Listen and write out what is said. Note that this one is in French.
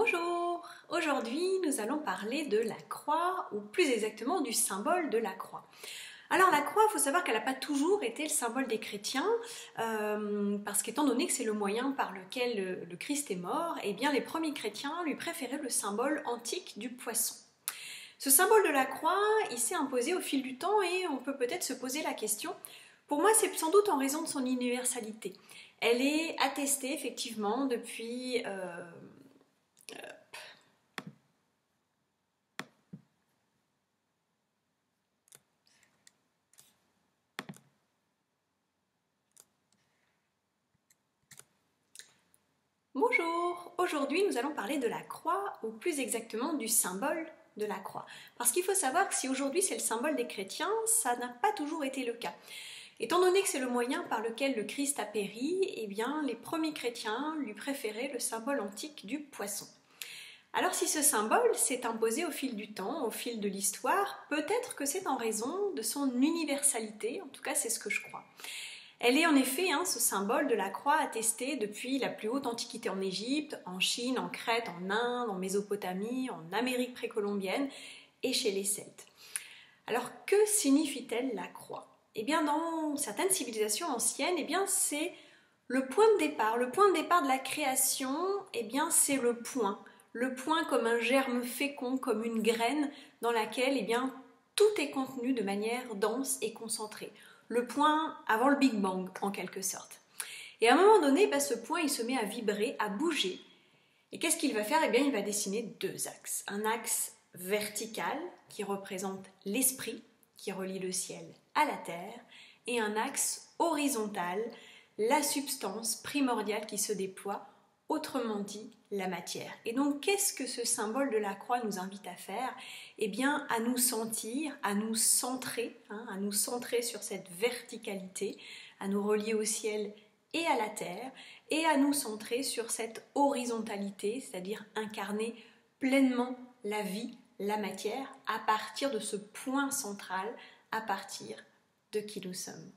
Bonjour! Aujourd'hui, nous allons parler de la croix, ou plus exactement du symbole de la croix. Alors la croix, il faut savoir qu'elle n'a pas toujours été le symbole des chrétiens, parce qu'étant donné que c'est le moyen par lequel le Christ est mort, eh bien les premiers chrétiens lui préféraient le symbole antique du poisson. Ce symbole de la croix, il s'est imposé au fil du temps et on peut peut-être se poser la question. Pour moi, c'est sans doute en raison de son universalité. Elle est attestée effectivement depuis... Bonjour! Aujourd'hui, nous allons parler de la croix, ou plus exactement du symbole de la croix. Parce qu'il faut savoir que si aujourd'hui c'est le symbole des chrétiens, ça n'a pas toujours été le cas. Étant donné que c'est le moyen par lequel le Christ a péri, eh bien les premiers chrétiens lui préféraient le symbole antique du poisson. Alors si ce symbole s'est imposé au fil du temps, au fil de l'histoire, peut-être que c'est en raison de son universalité, en tout cas c'est ce que je crois. Elle est en effet ce symbole de la croix attesté depuis la plus haute antiquité en Égypte, en Chine, en Crète, en Inde, en Mésopotamie, en Amérique précolombienne et chez les Celtes. Alors que signifie-t-elle la croix? Eh bien dans certaines civilisations anciennes, c'est le point de départ. Le point de départ de la création, c'est le point. Le point comme un germe fécond, comme une graine dans laquelle tout est contenu de manière dense et concentrée. Le point avant le Big Bang en quelque sorte. Et à un moment donné, ce point il se met à vibrer, à bouger. Et qu'est-ce qu'il va faire? Il va dessiner deux axes. Un axe vertical qui représente l'esprit, qui relie le ciel à la terre, et un axe horizontal, la substance primordiale qui se déploie, autrement dit la matière. Et donc qu'est-ce que ce symbole de la croix nous invite à faire? À nous sentir, à nous centrer, à nous centrer sur cette verticalité, à nous relier au ciel et à la terre, et à nous centrer sur cette horizontalité, c'est-à-dire incarner pleinement la vie, la matière, à partir de ce point central, à partir de qui nous sommes.